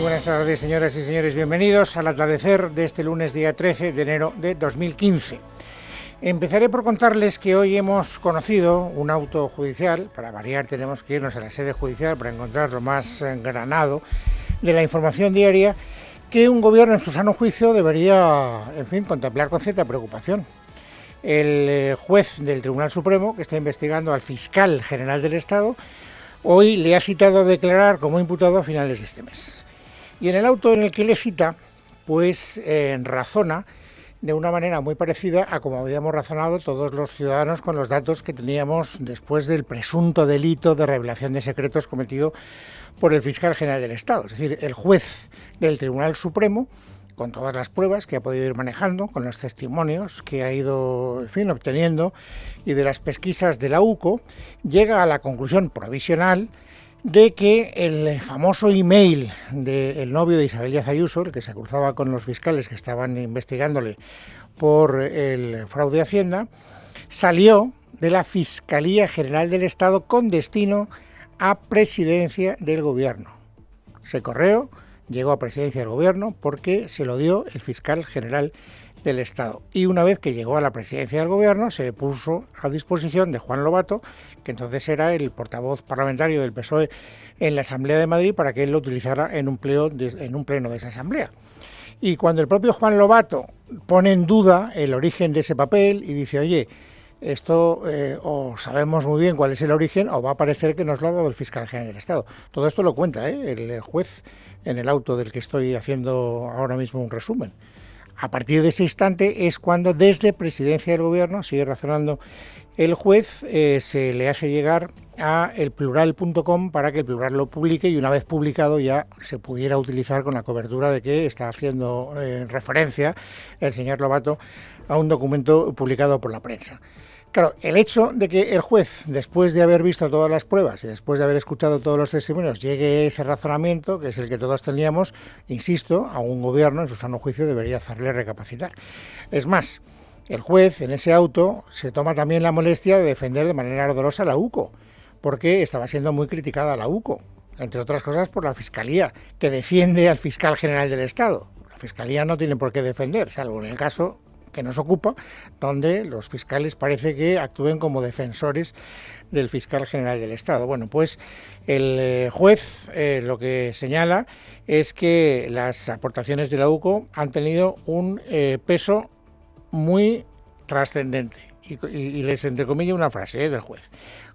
Buenas tardes, señoras y señores, bienvenidos al atardecer de este lunes día 13 de enero de 2015. Empezaré por contarles que hoy hemos conocido un auto judicial. Para variar tenemos que irnos a la sede judicial para encontrar lo más engranado de la información diaria que un gobierno en su sano juicio debería, contemplar con cierta preocupación. El juez del Tribunal Supremo, que está investigando al fiscal general del Estado, hoy le ha citado a declarar como imputado a finales de este mes. Y en el auto en el que le cita, pues razona de una manera muy parecida a como habíamos razonado todos los ciudadanos con los datos que teníamos después del presunto delito de revelación de secretos cometido por el fiscal general del Estado. Es decir, el juez del Tribunal Supremo, con todas las pruebas que ha podido ir manejando, con los testimonios que ha ido obteniendo y de las pesquisas de la UCO, llega a la conclusión provisional de que el famoso email del novio de Isabel Díaz Ayuso, el que se cruzaba con los fiscales que estaban investigándole por el fraude de Hacienda, salió de la Fiscalía General del Estado con destino a Presidencia del Gobierno. Ese correo llegó a Presidencia del Gobierno porque se lo dio el fiscal general del Estado. Y una vez que llegó a la Presidencia del Gobierno, se puso a disposición de Juan Lobato, que entonces era el portavoz parlamentario del PSOE en la Asamblea de Madrid, para que él lo utilizara en un pleno de esa Asamblea. Y cuando el propio Juan Lobato pone en duda el origen de ese papel y dice, oye, esto o sabemos muy bien cuál es el origen o va a parecer que nos lo ha dado el fiscal general del Estado. Todo esto lo cuenta el juez en el auto del que estoy haciendo ahora mismo un resumen. A partir de ese instante es cuando desde Presidencia del Gobierno, sigue razonando el juez, se le hace llegar a elplural.com para que el Plural lo publique y una vez publicado ya se pudiera utilizar con la cobertura de que está haciendo referencia el señor Lobato a un documento publicado por la prensa. Claro, el hecho de que el juez, después de haber visto todas las pruebas y después de haber escuchado todos los testimonios, llegue a ese razonamiento, que es el que todos teníamos, insisto, a un gobierno en su sano juicio debería hacerle recapacitar. Es más, el juez en ese auto se toma también la molestia de defender de manera ardorosa a la UCO, porque estaba siendo muy criticada la UCO, entre otras cosas por la Fiscalía, que defiende al fiscal general del Estado. La Fiscalía no tiene por qué defender, salvo en el caso que nos ocupa, donde los fiscales parece que actúen como defensores del fiscal general del Estado. Bueno, pues el juez lo que señala es que las aportaciones de la UCO han tenido un peso muy trascendente. Y les entrecomilla una frase del juez.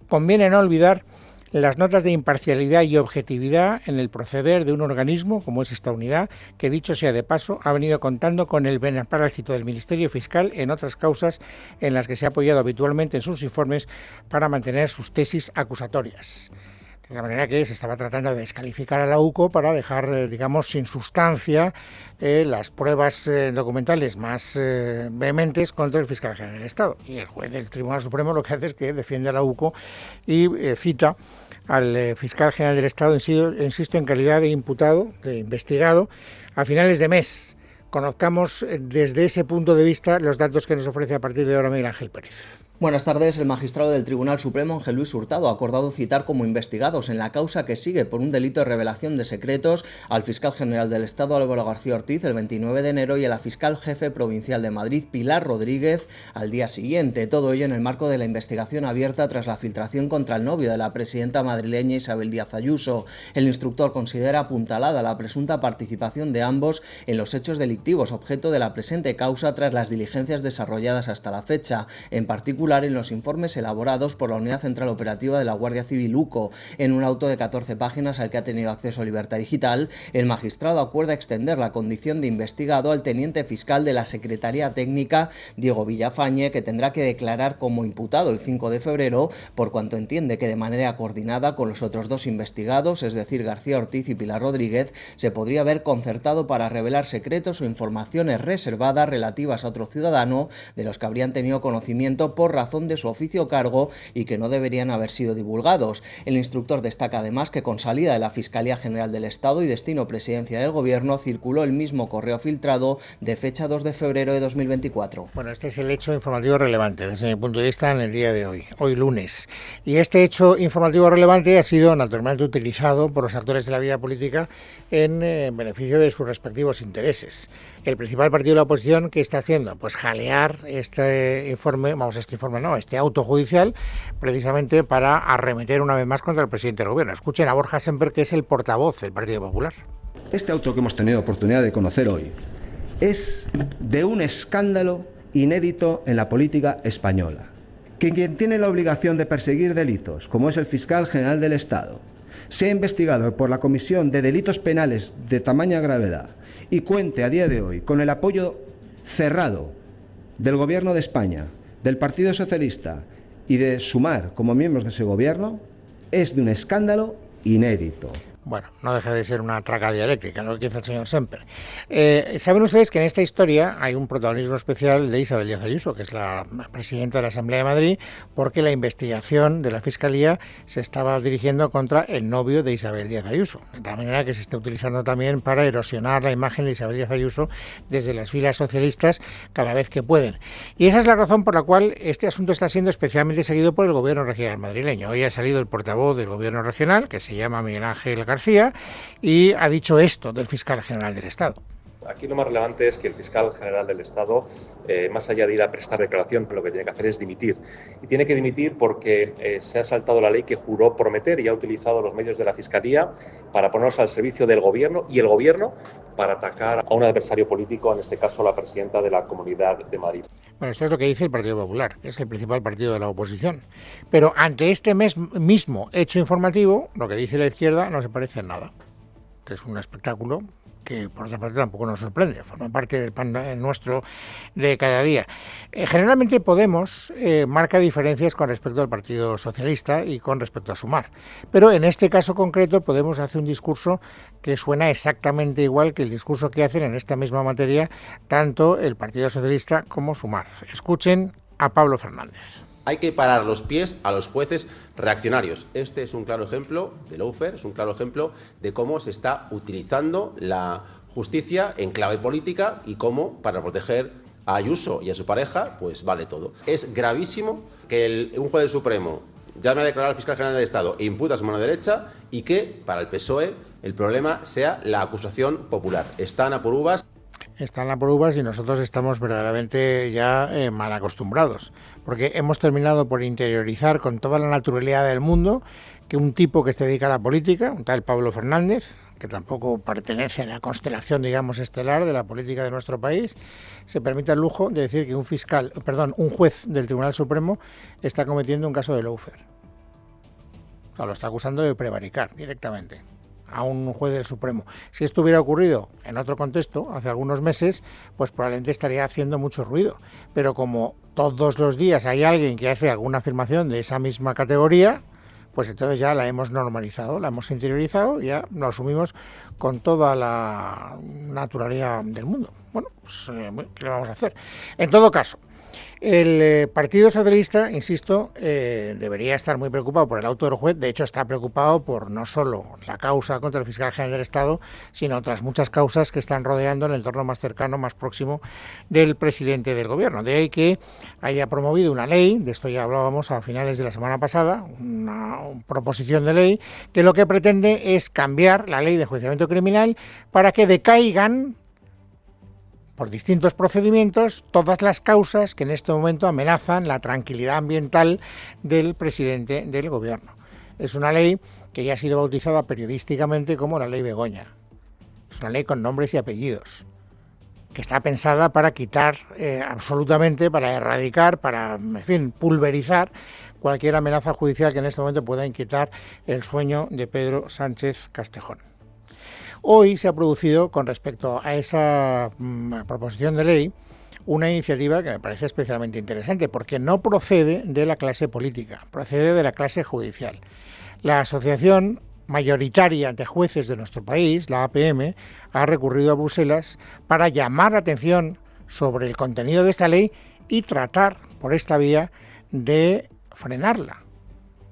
Conviene no olvidar las notas de imparcialidad y objetividad en el proceder de un organismo como es esta unidad, que dicho sea de paso, ha venido contando con el beneplácito del Ministerio Fiscal en otras causas en las que se ha apoyado habitualmente en sus informes para mantener sus tesis acusatorias. De la manera que se estaba tratando de descalificar a la UCO para dejar, sin sustancia las pruebas documentales más vehementes contra el fiscal general del Estado. Y el juez del Tribunal Supremo lo que hace es que defiende a la UCO y cita al fiscal general del Estado, insisto, en calidad de imputado, de investigado, a finales de mes. Conozcamos desde ese punto de vista los datos que nos ofrece a partir de ahora Miguel Ángel Pérez. Buenas tardes. El magistrado del Tribunal Supremo, Ángel Luis Hurtado, ha acordado citar como investigados en la causa que sigue por un delito de revelación de secretos al fiscal general del Estado, Álvaro García Ortiz, el 29 de enero y a la fiscal jefe provincial de Madrid, Pilar Rodríguez, al día siguiente. Todo ello en el marco de la investigación abierta tras la filtración contra el novio de la presidenta madrileña Isabel Díaz Ayuso. El instructor considera apuntalada la presunta participación de ambos en los hechos delictivos objeto de la presente causa tras las diligencias desarrolladas hasta la fecha, en particular en los informes elaborados por la Unidad Central Operativa de la Guardia Civil UCO. En un auto de 14 páginas al que ha tenido acceso Libertad Digital, el magistrado acuerda extender la condición de investigado al teniente fiscal de la Secretaría Técnica, Diego Villafañe, que tendrá que declarar como imputado el 5 de febrero, por cuanto entiende que de manera coordinada con los otros dos investigados, es decir, García Ortiz y Pilar Rodríguez, se podría haber concertado para revelar secretos o informaciones reservadas relativas a otro ciudadano de los que habrían tenido conocimiento por razón de su oficio o cargo y que no deberían haber sido divulgados. El instructor destaca además que con salida de la Fiscalía General del Estado y destino Presidencia del Gobierno circuló el mismo correo filtrado de fecha 2 de febrero de 2024. Bueno, este es el hecho informativo relevante desde mi punto de vista en el día de hoy lunes. Y este hecho informativo relevante ha sido naturalmente utilizado por los actores de la vida política en beneficio de sus respectivos intereses. El principal partido de la oposición, ¿qué está haciendo? Pues jalear este auto judicial, precisamente para arremeter una vez más contra el presidente del Gobierno. Escuchen a Borja Sémper, que es el portavoz del Partido Popular. Este auto que hemos tenido oportunidad de conocer hoy es de un escándalo inédito en la política española. Que quien tiene la obligación de perseguir delitos, como es el fiscal general del Estado, sea investigado por la Comisión de Delitos Penales de tamaña gravedad y cuente a día de hoy con el apoyo cerrado del Gobierno de España, del Partido Socialista y de Sumar como miembros de ese Gobierno, es de un escándalo inédito. Bueno, no deja de ser una traca dialéctica, lo que dice el señor Sémper. Saben ustedes que en esta historia hay un protagonismo especial de Isabel Díaz Ayuso, que es la presidenta de la Asamblea de Madrid, porque la investigación de la Fiscalía se estaba dirigiendo contra el novio de Isabel Díaz Ayuso, de tal manera que se está utilizando también para erosionar la imagen de Isabel Díaz Ayuso desde las filas socialistas cada vez que pueden. Y esa es la razón por la cual este asunto está siendo especialmente seguido por el Gobierno regional madrileño. Hoy ha salido el portavoz del Gobierno regional, que se llama Miguel Ángel García, y ha dicho esto del fiscal general del Estado. Aquí lo más relevante es que el fiscal general del Estado, más allá de ir a prestar declaración, lo que tiene que hacer es dimitir. Y tiene que dimitir porque se ha saltado la ley que juró prometer y ha utilizado los medios de la Fiscalía para ponerse al servicio del Gobierno y el Gobierno para atacar a un adversario político, en este caso la presidenta de la Comunidad de Madrid. Bueno, esto es lo que dice el Partido Popular, que es el principal partido de la oposición. Pero ante este mismo hecho informativo, lo que dice la izquierda no se parece en nada. Es un espectáculo que por otra parte tampoco nos sorprende, forma parte del pan nuestro de cada día. Generalmente Podemos marca diferencias con respecto al Partido Socialista y con respecto a Sumar, pero en este caso concreto Podemos hace un discurso que suena exactamente igual que el discurso que hacen en esta misma materia tanto el Partido Socialista como Sumar. Escuchen a Pablo Fernández. Hay que parar los pies a los jueces reaccionarios. Este es un claro ejemplo de lawfare, es un claro ejemplo de cómo se está utilizando la justicia en clave política y cómo, para proteger a Ayuso y a su pareja, pues vale todo. Es gravísimo que un juez del Supremo llame a declarar al fiscal general del Estado e imputa a su mano derecha y que, para el PSOE, el problema sea la acusación popular. Están a por uvas. Están a por uvas y nosotros estamos verdaderamente ya mal acostumbrados, porque hemos terminado por interiorizar con toda la naturalidad del mundo que un tipo que se dedica a la política, un tal Pablo Fernández, que tampoco pertenece a la constelación, digamos, estelar de la política de nuestro país, se permite el lujo de decir que un juez del Tribunal Supremo está cometiendo un caso de lawfare. O sea, lo está acusando de prevaricar directamente a un juez del Supremo. Si esto hubiera ocurrido en otro contexto, hace algunos meses, pues probablemente estaría haciendo mucho ruido. Pero como todos los días hay alguien que hace alguna afirmación de esa misma categoría, pues entonces ya la hemos normalizado, la hemos interiorizado y ya lo asumimos con toda la naturalidad del mundo. Bueno, pues ¿qué le vamos a hacer? En todo caso, el Partido Socialista, insisto, debería estar muy preocupado por el auto del juez. De hecho, está preocupado por no solo la causa contra el fiscal general del Estado, sino otras muchas causas que están rodeando en el entorno más cercano, más próximo del presidente del Gobierno. De ahí que haya promovido una ley, de esto ya hablábamos a finales de la semana pasada, una proposición de ley que lo que pretende es cambiar la ley de enjuiciamiento criminal para que decaigan por distintos procedimientos todas las causas que en este momento amenazan la tranquilidad ambiental del presidente del Gobierno. Es una ley que ya ha sido bautizada periodísticamente como la Ley Begoña. Es una ley con nombres y apellidos, que está pensada para quitar absolutamente, para erradicar, para, en fin, pulverizar cualquier amenaza judicial que en este momento pueda inquietar el sueño de Pedro Sánchez Castejón. Hoy se ha producido, con respecto a esa proposición de ley, una iniciativa que me parece especialmente interesante, porque no procede de la clase política, procede de la clase judicial. La asociación mayoritaria de jueces de nuestro país, la APM, ha recurrido a Bruselas para llamar la atención sobre el contenido de esta ley y tratar, por esta vía, de frenarla,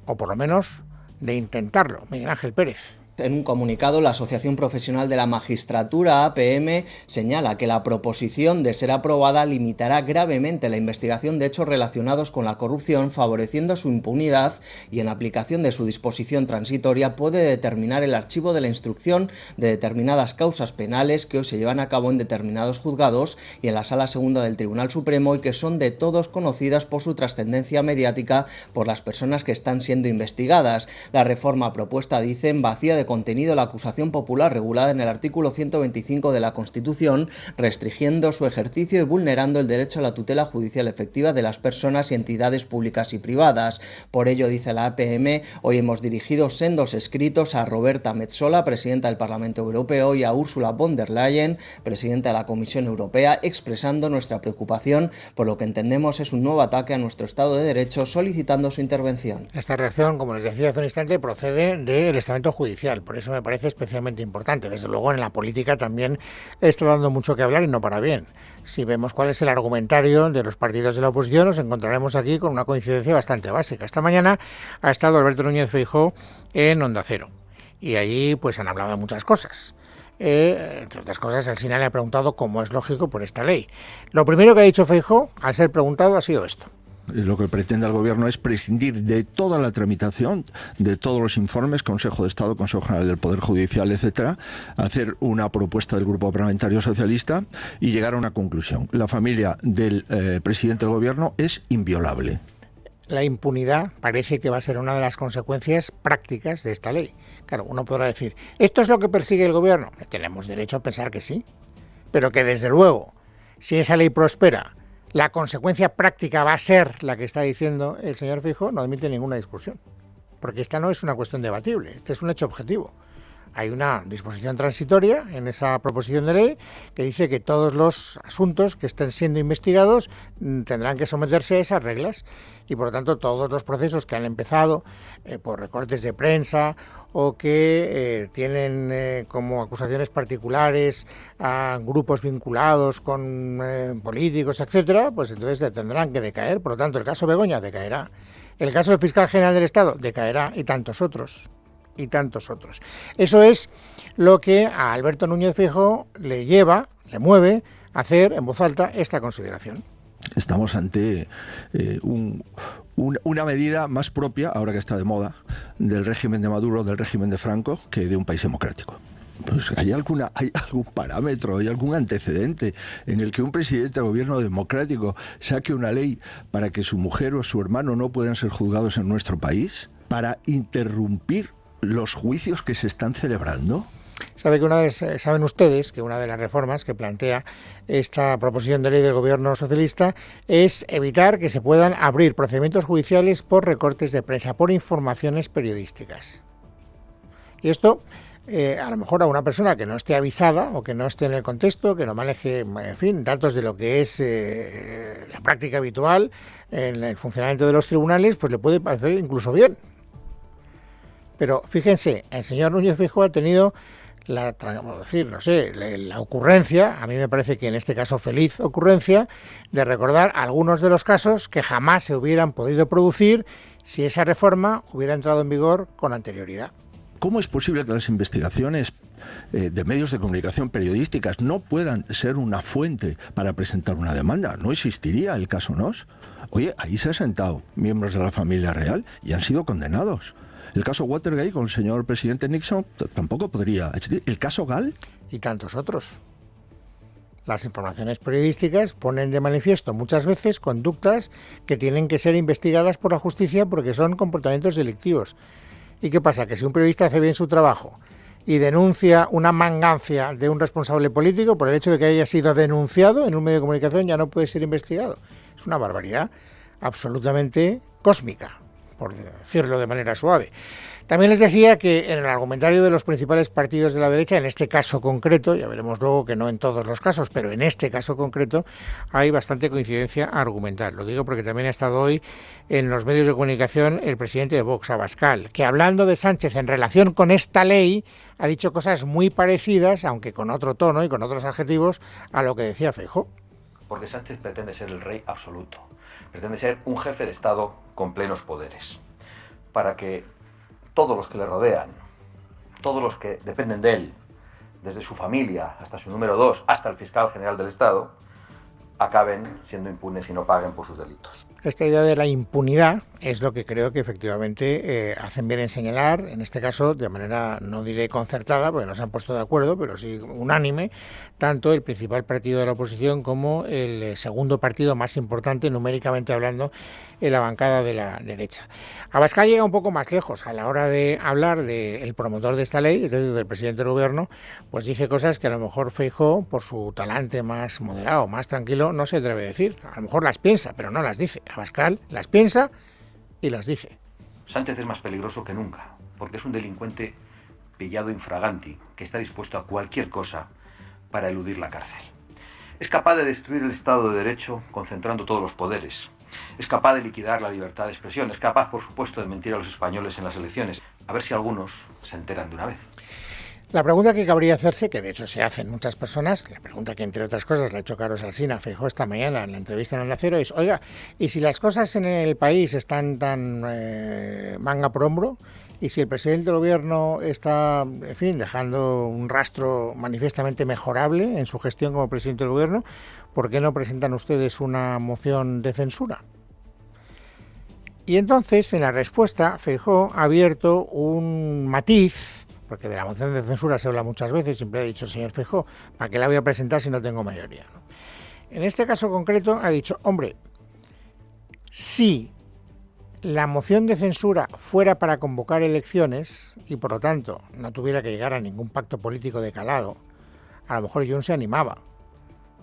o por lo menos de intentarlo. Miguel Ángel Pérez. En un comunicado, la Asociación Profesional de la Magistratura, APM, señala que la proposición, de ser aprobada, limitará gravemente la investigación de hechos relacionados con la corrupción, favoreciendo su impunidad y, en aplicación de su disposición transitoria, puede determinar el archivo de la instrucción de determinadas causas penales que hoy se llevan a cabo en determinados juzgados y en la Sala Segunda del Tribunal Supremo y que son de todos conocidas por su trascendencia mediática por las personas que están siendo investigadas. La reforma propuesta, dicen, vacía de contenido la acusación popular regulada en el artículo 125 de la Constitución, restringiendo su ejercicio y vulnerando el derecho a la tutela judicial efectiva de las personas y entidades públicas y privadas. Por ello, dice la APM, hoy hemos dirigido sendos escritos a Roberta Metsola, presidenta del Parlamento Europeo, y a Ursula von der Leyen, presidenta de la Comisión Europea, expresando nuestra preocupación por lo que entendemos es un nuevo ataque a nuestro Estado de Derecho, solicitando su intervención. Esta reacción, como les decía hace un instante, procede del estamento judicial. Por eso me parece especialmente importante. Desde luego, en la política también está dando mucho que hablar y no para bien. Si vemos cuál es el argumentario de los partidos de la oposición, nos encontraremos aquí con una coincidencia bastante básica. Esta mañana ha estado Alberto Núñez Feijóo en Onda Cero y allí pues han hablado de muchas cosas. Entre otras cosas, Alsina le ha preguntado cómo es lógico por esta ley. Lo primero que ha dicho Feijóo, al ser preguntado, ha sido esto. Lo que pretende el Gobierno es prescindir de toda la tramitación, de todos los informes, Consejo de Estado, Consejo General del Poder Judicial, etcétera, hacer una propuesta del Grupo Parlamentario Socialista y llegar a una conclusión. La familia del presidente del Gobierno es inviolable. La impunidad parece que va a ser una de las consecuencias prácticas de esta ley. Claro, uno podrá decir, ¿esto es lo que persigue el Gobierno? Tenemos derecho a pensar que sí, pero que desde luego, si esa ley prospera, la consecuencia práctica va a ser la que está diciendo el señor Feijóo, no admite ninguna discusión. Porque esta no es una cuestión debatible, este es un hecho objetivo. Hay una disposición transitoria en esa proposición de ley que dice que todos los asuntos que estén siendo investigados tendrán que someterse a esas reglas y, por lo tanto, todos los procesos que han empezado por recortes de prensa o que tienen como acusaciones particulares a grupos vinculados con políticos, etcétera, pues entonces tendrán que decaer. Por lo tanto, el caso Begoña decaerá. El caso del fiscal general del Estado decaerá y tantos otros. Y tantos otros. Eso es lo que a Alberto Núñez Feijóo le mueve a hacer en voz alta esta consideración. Estamos ante una medida más propia, ahora que está de moda, del régimen de Maduro, del régimen de Franco, que de un país democrático. Pues ¿hay algún parámetro, hay algún antecedente en el que un presidente del gobierno democrático saque una ley para que su mujer o su hermano no puedan ser juzgados en nuestro país? ¿Para interrumpir los juicios que se están celebrando? Saben ustedes que una de las reformas que plantea esta proposición de ley del gobierno socialista es evitar que se puedan abrir procedimientos judiciales por recortes de prensa, por informaciones periodísticas. Y esto, a lo mejor a una persona que no esté avisada o que no esté en el contexto, que no maneje, en fin, datos de lo que es la práctica habitual en el funcionamiento de los tribunales, pues le puede parecer incluso bien. Pero fíjense, el señor Núñez Feijóo ha tenido la ocurrencia, a mí me parece que en este caso feliz ocurrencia, de recordar algunos de los casos que jamás se hubieran podido producir si esa reforma hubiera entrado en vigor con anterioridad. ¿Cómo es posible que las investigaciones de medios de comunicación periodísticas no puedan ser una fuente para presentar una demanda? No existiría el caso Nos. Oye, ahí se han sentado miembros de la familia real y han sido condenados. El caso Watergate con el señor presidente Nixon tampoco podría existir. El caso Gall. Y tantos otros. Las informaciones periodísticas ponen de manifiesto muchas veces conductas que tienen que ser investigadas por la justicia porque son comportamientos delictivos. ¿Y qué pasa? Que si un periodista hace bien su trabajo y denuncia una mangancia de un responsable político, por el hecho de que haya sido denunciado en un medio de comunicación ya no puede ser investigado. Es una barbaridad absolutamente cósmica, por decirlo de manera suave. También les decía que en el argumentario de los principales partidos de la derecha, en este caso concreto, ya veremos luego que no en todos los casos, pero en este caso concreto hay bastante coincidencia argumental. Lo digo porque también ha estado hoy en los medios de comunicación el presidente de Vox, Abascal, que hablando de Sánchez en relación con esta ley ha dicho cosas muy parecidas, aunque con otro tono y con otros adjetivos, a lo que decía Feijóo. porque Sánchez pretende ser el rey absoluto, pretende ser un jefe de Estado con plenos poderes, para que todos los que le rodean, todos los que dependen de él, desde su familia hasta su número 2, hasta el fiscal general del Estado, acaben siendo impunes y no paguen por sus delitos. Esta idea de la impunidad es lo que creo que efectivamente hacen bien en señalar, en este caso de manera, no diré concertada, porque no se han puesto de acuerdo, pero sí unánime, tanto el principal partido de la oposición como el segundo partido más importante, numéricamente hablando, en la bancada de la derecha. Abascal llega un poco más lejos a la hora de hablar del promotor de esta ley, es decir, del presidente del gobierno, pues dice cosas que a lo mejor Feijóo, por su talante más moderado, más tranquilo, no se atreve a decir. A lo mejor las piensa, pero no las dice. Abascal las piensa y las dice. Sánchez es más peligroso que nunca, porque es un delincuente pillado infraganti, que está dispuesto a cualquier cosa para eludir la cárcel. Es capaz de destruir el Estado de Derecho concentrando todos los poderes. Es capaz de liquidar la libertad de expresión. Es capaz, por supuesto, de mentir a los españoles en las elecciones. A ver si algunos se enteran de una vez. La pregunta que cabría hacerse, que de hecho se hacen muchas personas, la pregunta que entre otras cosas le ha hecho Carlos Alsina a Feijóo esta mañana en la entrevista en Onda Cero es, oiga, ¿y si las cosas en el país están tan manga por hombro? ¿Y si el presidente del gobierno está, en fin, dejando un rastro manifiestamente mejorable en su gestión como presidente del gobierno, ¿por qué no presentan ustedes una moción de censura? Y entonces, en la respuesta, Feijóo ha abierto un matiz, porque de la moción de censura se habla muchas veces, siempre ha dicho, señor Feijóo, ¿para qué la voy a presentar si no tengo mayoría? En este caso concreto ha dicho, hombre, si la moción de censura fuera para convocar elecciones y por lo tanto no tuviera que llegar a ningún pacto político de calado, a lo mejor Junts se animaba.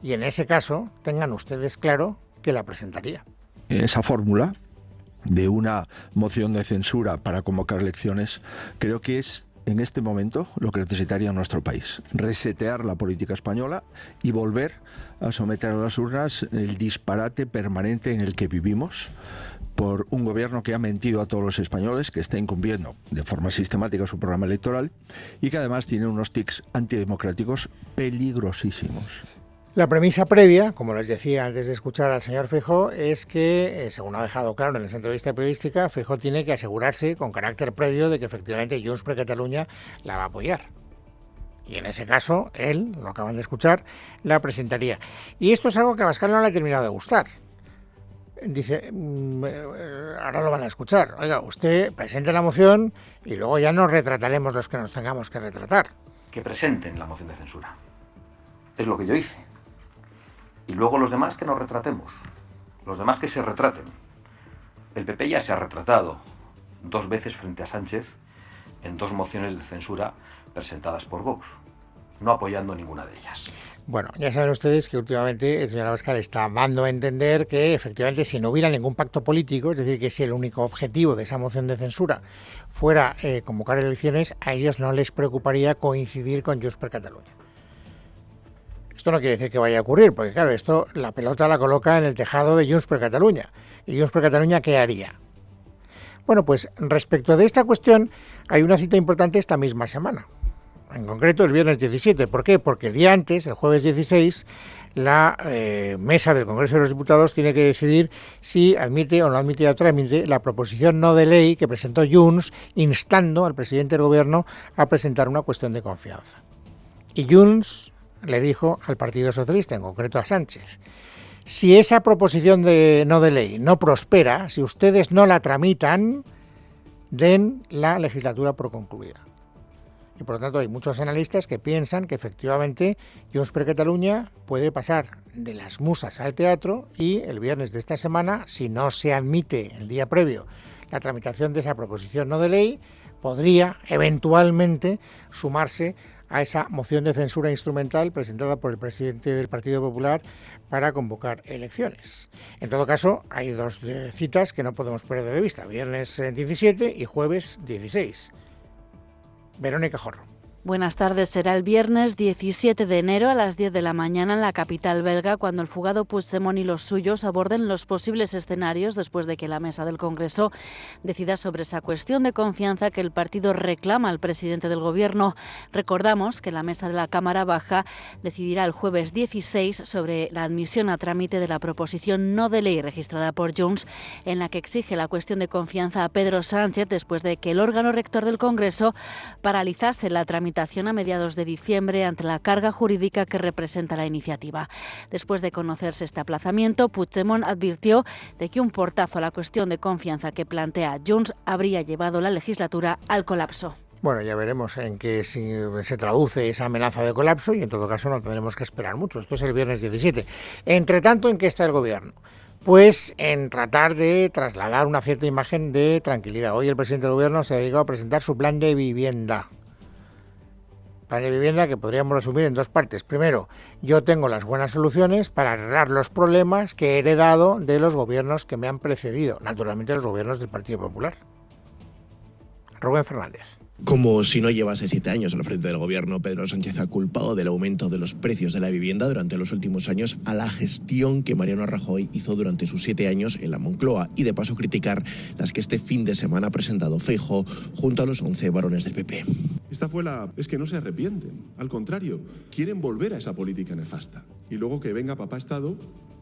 Y en ese caso, tengan ustedes claro que la presentaría. Esa fórmula de una moción de censura para convocar elecciones creo que es en este momento lo que necesitaría nuestro país. Resetear la política española y volver a someter a las urnas el disparate permanente en el que vivimos por un gobierno que ha mentido a todos los españoles, que está incumpliendo de forma sistemática su programa electoral y que además tiene unos tics antidemocráticos peligrosísimos. La premisa previa, como les decía antes de escuchar al señor Feijóo, es que, según ha dejado claro en esa entrevista periodística, Feijóo tiene que asegurarse con carácter previo de que efectivamente Junts per Catalunya la va a apoyar. Y en ese caso, él, lo acaban de escuchar, la presentaría. Y esto es algo que a Abascal no le ha terminado de gustar. Dice, ahora lo van a escuchar, oiga, usted presente la moción y luego ya nos retrataremos los que nos tengamos que retratar. Que presenten la moción de censura. Es lo que yo hice. Y luego los demás que nos retratemos. Los demás que se retraten. El PP ya se ha retratado 2 veces frente a Sánchez en 2 mociones de censura presentadas por Vox, no apoyando ninguna de ellas. Bueno, ya saben ustedes que últimamente el señor Abascal está dando a entender que efectivamente si no hubiera ningún pacto político, es decir, que si el único objetivo de esa moción de censura fuera convocar elecciones, a ellos no les preocuparía coincidir con Junts per Catalunya. Esto no quiere decir que vaya a ocurrir, porque claro, esto la pelota la coloca en el tejado de Junts per Catalunya. ¿Y Junts per Catalunya qué haría? Bueno, pues respecto de esta cuestión hay una cita importante esta misma semana. En concreto el viernes 17. ¿Por qué? Porque el día antes, el jueves 16, la mesa del Congreso de los Diputados tiene que decidir si admite o no admite a trámite la proposición no de ley que presentó Junts instando al presidente del Gobierno a presentar una cuestión de confianza. Y Junts le dijo al Partido Socialista, en concreto a Sánchez, si esa proposición no de ley no prospera, si ustedes no la tramitan, den la legislatura por concluida. Y por lo tanto hay muchos analistas que piensan que efectivamente Junts per Catalunya puede pasar de las musas al teatro y el viernes de esta semana, si no se admite el día previo la tramitación de esa proposición no de ley, podría eventualmente sumarse a esa moción de censura instrumental presentada por el presidente del Partido Popular para convocar elecciones. En todo caso, hay 2 citas que no podemos perder de vista, viernes 17 y jueves 16. Verónica Jorro. Buenas tardes. Será el viernes 17 de enero a las 10 de la mañana en la capital belga cuando el fugado Puigdemont y los suyos aborden los posibles escenarios después de que la mesa del Congreso decida sobre esa cuestión de confianza que el partido reclama al presidente del Gobierno. Recordamos que la mesa de la Cámara Baja decidirá el jueves 16 sobre la admisión a trámite de la proposición no de ley registrada por Junts en la que exige la cuestión de confianza a Pedro Sánchez después de que el órgano rector del Congreso paralizase la tramitación a mediados de diciembre ante la carga jurídica que representa la iniciativa. Después de conocerse este aplazamiento, Puigdemont advirtió de que un portazo a la cuestión de confianza que plantea Junts habría llevado la legislatura al colapso. Bueno, ya veremos en qué se traduce esa amenaza de colapso y en todo caso no tendremos que esperar mucho. Esto es el viernes 17. Entre tanto, ¿en qué está el Gobierno? Pues en tratar de trasladar una cierta imagen de tranquilidad. Hoy el presidente del Gobierno se ha dedicado a presentar su plan de vivienda. Plan de vivienda que podríamos resumir en dos partes. Primero, yo tengo las buenas soluciones para arreglar los problemas que he heredado de los gobiernos que me han precedido. Naturalmente los gobiernos del Partido Popular. Rubén Fernández. Como si no llevase 7 años al frente del gobierno, Pedro Sánchez ha culpado del aumento de los precios de la vivienda durante los últimos años a la gestión que Mariano Rajoy hizo durante sus 7 años en la Moncloa y de paso criticar las que este fin de semana ha presentado Feijóo junto a los 11 varones del PP. Es que no se arrepienten, al contrario, quieren volver a esa política nefasta y luego que venga papá Estado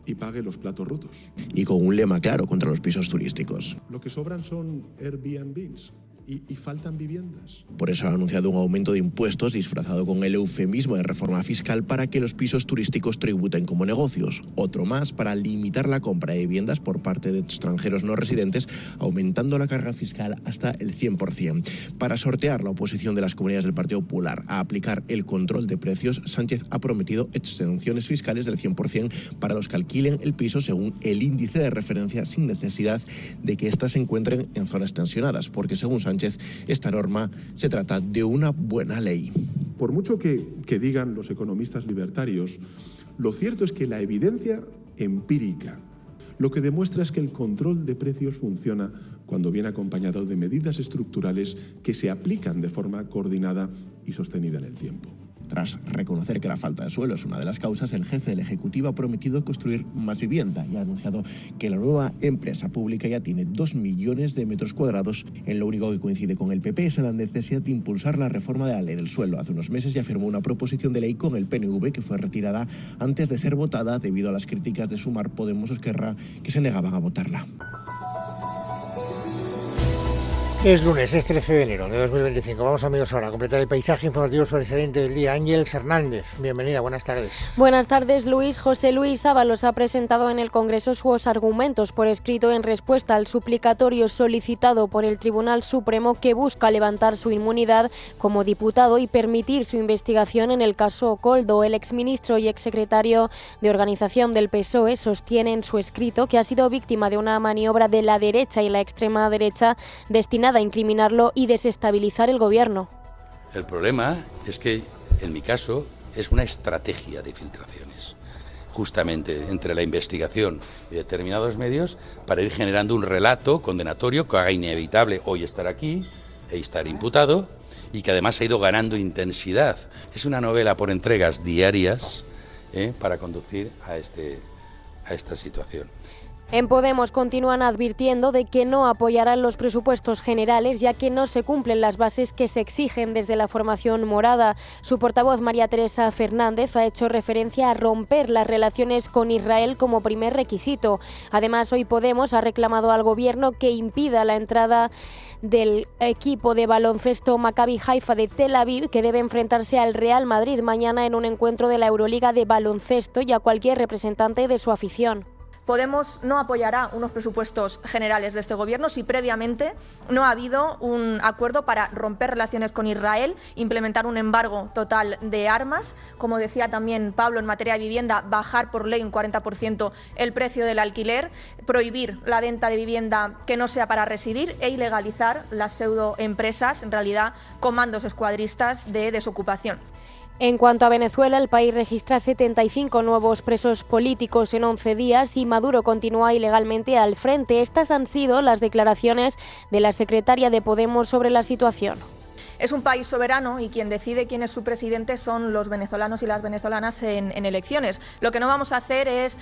y pague los platos rotos. Y con un lema claro contra los pisos turísticos. Lo que sobran son Airbnbs. Y faltan viviendas. Por eso ha anunciado un aumento de impuestos disfrazado con el eufemismo de reforma fiscal para que los pisos turísticos tributen como negocios. Otro más para limitar la compra de viviendas por parte de extranjeros no residentes, aumentando la carga fiscal hasta el 100%. Para sortear la oposición de las comunidades del Partido Popular a aplicar el control de precios, Sánchez ha prometido exenciones fiscales del 100% para los que alquilen el piso según el índice de referencia sin necesidad de que éstas se encuentren en zonas tensionadas, porque según Sánchez, esta norma se trata de una buena ley. Por mucho que digan los economistas libertarios, lo cierto es que la evidencia empírica lo que demuestra es que el control de precios funciona cuando viene acompañado de medidas estructurales que se aplican de forma coordinada y sostenida en el tiempo. Tras reconocer que la falta de suelo es una de las causas, el jefe del Ejecutivo ha prometido construir más vivienda y ha anunciado que la nueva empresa pública ya tiene 2 millones de metros cuadrados. En lo único que coincide con el PP es en la necesidad de impulsar la reforma de la ley del suelo. Hace unos meses ya firmó una proposición de ley con el PNV que fue retirada antes de ser votada debido a las críticas de Sumar, Podemos o Esquerra, que se negaban a votarla. Es lunes, es 13 de enero de 2025. Vamos, amigos, ahora a completar el paisaje informativo sobresaliente del día. Ángeles Hernández, bienvenida, buenas tardes. Buenas tardes, Luis. José Luis Ábalos ha presentado en el Congreso sus argumentos por escrito en respuesta al suplicatorio solicitado por el Tribunal Supremo que busca levantar su inmunidad como diputado y permitir su investigación en el caso Koldo. El exministro y exsecretario de Organización del PSOE sostiene en su escrito que ha sido víctima de una maniobra de la derecha y la extrema derecha destinada a incriminarlo y desestabilizar el gobierno. El problema es que, en mi caso, es una estrategia de filtraciones, justamente entre la investigación y determinados medios, para ir generando un relato condenatorio que haga inevitable hoy estar aquí e estar imputado, y que además ha ido ganando intensidad. Es una novela por entregas diarias para conducir a esta situación. En Podemos continúan advirtiendo de que no apoyarán los presupuestos generales ya que no se cumplen las bases que se exigen desde la formación morada. Su portavoz María Teresa Fernández ha hecho referencia a romper las relaciones con Israel como primer requisito. Además, hoy Podemos ha reclamado al gobierno que impida la entrada del equipo de baloncesto Maccabi Haifa de Tel Aviv, que debe enfrentarse al Real Madrid mañana en un encuentro de la Euroliga de baloncesto, y a cualquier representante de su afición. Podemos no apoyará unos presupuestos generales de este gobierno si previamente no ha habido un acuerdo para romper relaciones con Israel, implementar un embargo total de armas, como decía también Pablo en materia de vivienda, bajar por ley un 40% el precio del alquiler, prohibir la venta de vivienda que no sea para residir e ilegalizar las pseudoempresas, en realidad comandos escuadristas de desocupación. En cuanto a Venezuela, el país registra 75 nuevos presos políticos en 11 días y Maduro continúa ilegalmente al frente. Estas han sido las declaraciones de la secretaria de Podemos sobre la situación. Es un país soberano y quien decide quién es su presidente son los venezolanos y las venezolanas en elecciones. Lo que no vamos a hacer es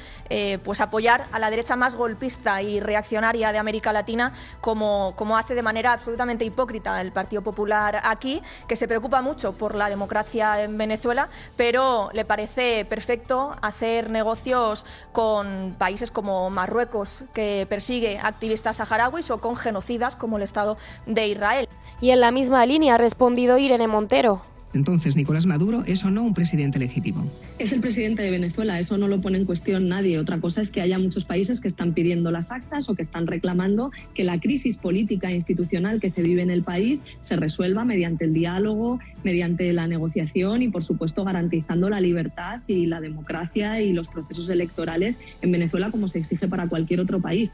pues apoyar a la derecha más golpista y reaccionaria de América Latina, como hace de manera absolutamente hipócrita el Partido Popular aquí, que se preocupa mucho por la democracia en Venezuela, pero le parece perfecto hacer negocios con países como Marruecos, que persigue activistas saharauis, o con genocidas como el Estado de Israel. Y en la misma línea ha respondido Irene Montero. Entonces, ¿Nicolás Maduro es o no un presidente legítimo? Es el presidente de Venezuela, eso no lo pone en cuestión nadie. Otra cosa es que haya muchos países que están pidiendo las actas o que están reclamando que la crisis política e institucional que se vive en el país se resuelva mediante el diálogo, mediante la negociación y, por supuesto, garantizando la libertad y la democracia y los procesos electorales en Venezuela, como se exige para cualquier otro país.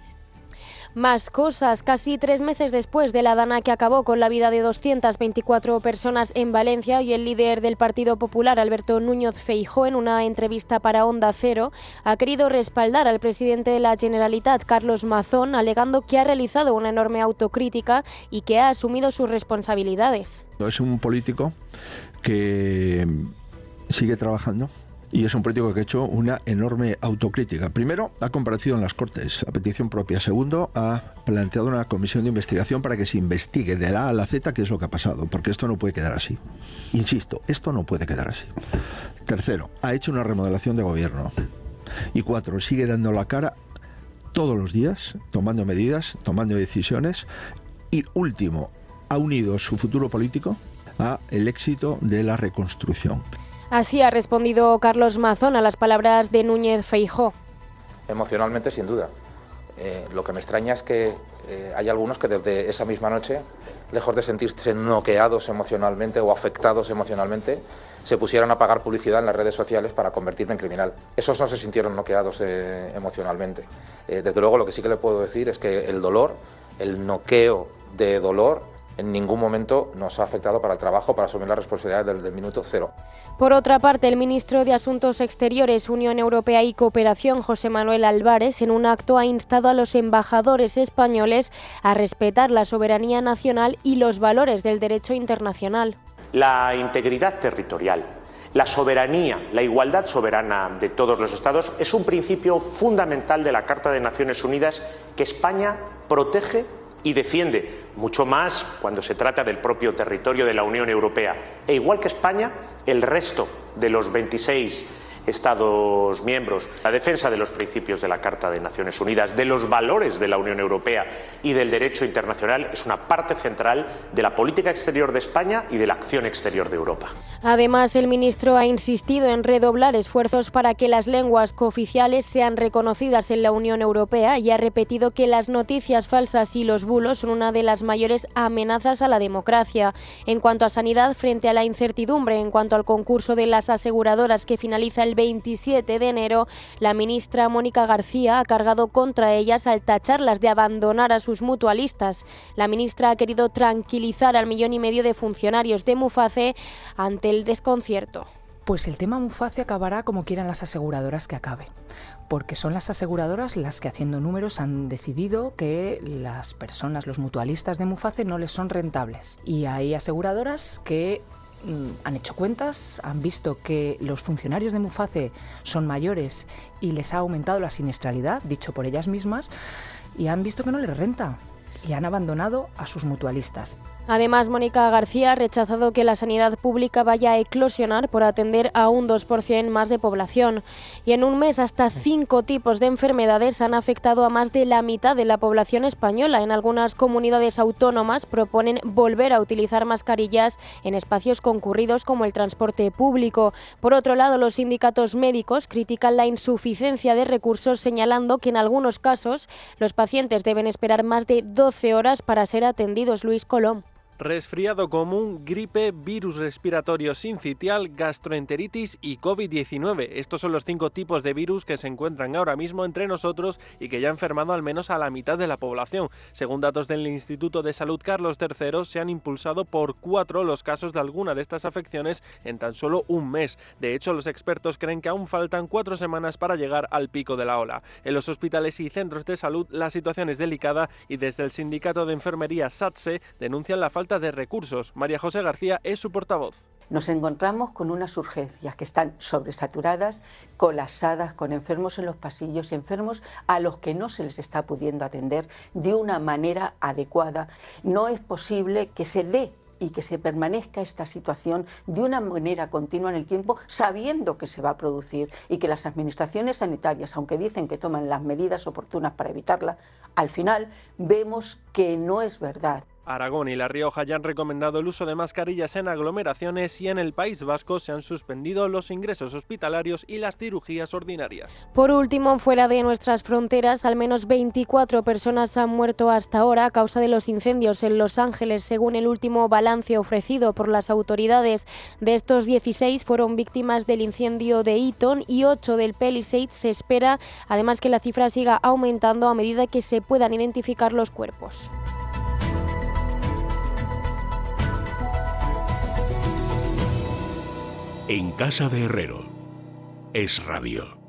Más cosas. Casi 3 meses después de la dana que acabó con la vida de 224 personas en Valencia, y el líder del Partido Popular, Alberto Núñez Feijóo, en una entrevista para Onda Cero, ha querido respaldar al presidente de la Generalitat, Carlos Mazón, alegando que ha realizado una enorme autocrítica y que ha asumido sus responsabilidades. Es un político que sigue trabajando. Y es un político que ha hecho una enorme autocrítica. Primero, ha comparecido en las Cortes a petición propia. Segundo, ha planteado una comisión de investigación para que se investigue de la A a la Z qué es lo que ha pasado, porque esto no puede quedar así. Insisto, esto no puede quedar así. Tercero, ha hecho una remodelación de gobierno. Y 4, sigue dando la cara todos los días, tomando medidas, tomando decisiones. Y último, ha unido su futuro político a el éxito de la reconstrucción. Así ha respondido Carlos Mazón a las palabras de Núñez Feijóo. Emocionalmente, sin duda. Lo que me extraña es que hay algunos que desde esa misma noche, lejos de sentirse noqueados emocionalmente o afectados emocionalmente, se pusieran a pagar publicidad en las redes sociales para convertirme en criminal. Esos no se sintieron noqueados emocionalmente. Desde luego, lo que sí que le puedo decir es que el dolor, el noqueo de dolor, en ningún momento nos ha afectado para el trabajo, para asumir las responsabilidades desde el minuto cero. Por otra parte, el ministro de Asuntos Exteriores, Unión Europea y Cooperación, José Manuel Álvarez, en un acto ha instado a los embajadores españoles a respetar la soberanía nacional y los valores del derecho internacional. La integridad territorial, la soberanía, la igualdad soberana de todos los Estados es un principio fundamental de la Carta de Naciones Unidas que España protege y defiende, mucho más cuando se trata del propio territorio de la Unión Europea. E igual que España, el resto de los 26 Estados miembros, la defensa de los principios de la Carta de Naciones Unidas, de los valores de la Unión Europea y del derecho internacional es una parte central de la política exterior de España y de la acción exterior de Europa. Además, el ministro ha insistido en redoblar esfuerzos para que las lenguas cooficiales sean reconocidas en la Unión Europea y ha repetido que las noticias falsas y los bulos son una de las mayores amenazas a la democracia. En cuanto a sanidad, frente a la incertidumbre en cuanto al concurso de las aseguradoras que finaliza el 27 de enero, la ministra Mónica García ha cargado contra ellas al tacharlas de abandonar a sus mutualistas. La ministra ha querido tranquilizar al 1,5 millones de funcionarios de Muface ante el desconcierto. Pues el tema Muface acabará como quieran las aseguradoras que acabe, porque son las aseguradoras las que, haciendo números, han decidido que las personas, los mutualistas de Muface, no les son rentables. Y hay aseguradoras que han hecho cuentas, han visto que los funcionarios de Muface son mayores y les ha aumentado la siniestralidad, dicho por ellas mismas, y han visto que no les renta y han abandonado a sus mutualistas. Además, Mónica García ha rechazado que la sanidad pública vaya a eclosionar por atender a un 2% más de población. Y en un mes, hasta 5 tipos de enfermedades han afectado a más de la mitad de la población española. En algunas comunidades autónomas proponen volver a utilizar mascarillas en espacios concurridos como el transporte público. Por otro lado, los sindicatos médicos critican la insuficiencia de recursos, señalando que en algunos casos los pacientes deben esperar más de 12 horas para ser atendidos. Luis Colom. Resfriado común, gripe, virus respiratorio sincitial, gastroenteritis y COVID-19. Estos son los 5 tipos de virus que se encuentran ahora mismo entre nosotros y que ya han enfermado al menos a la mitad de la población. Según datos del Instituto de Salud Carlos III, se han impulsado por 4 los casos de alguna de estas afecciones en tan solo un mes. De hecho, los expertos creen que aún faltan 4 semanas para llegar al pico de la ola. En los hospitales y centros de salud la situación es delicada y desde el sindicato de enfermería SATSE denuncian la falta falta de recursos. María José García es su portavoz. Nos encontramos con unas urgencias que están sobresaturadas, colapsadas, con enfermos en los pasillos y enfermos a los que no se les está pudiendo atender de una manera adecuada. No es posible que se dé y que se permanezca esta situación de una manera continua en el tiempo, sabiendo que se va a producir y que las administraciones sanitarias, aunque dicen que toman las medidas oportunas para evitarla, al final vemos que no es verdad. Aragón y La Rioja ya han recomendado el uso de mascarillas en aglomeraciones y en el País Vasco se han suspendido los ingresos hospitalarios y las cirugías ordinarias. Por último, fuera de nuestras fronteras, al menos 24 personas han muerto hasta ahora a causa de los incendios en Los Ángeles, según el último balance ofrecido por las autoridades. De estos 16 fueron víctimas del incendio de Eaton y 8 del Palisades. Se espera, además, que la cifra siga aumentando a medida que se puedan identificar los cuerpos. En casa de Herrero, Es Radio.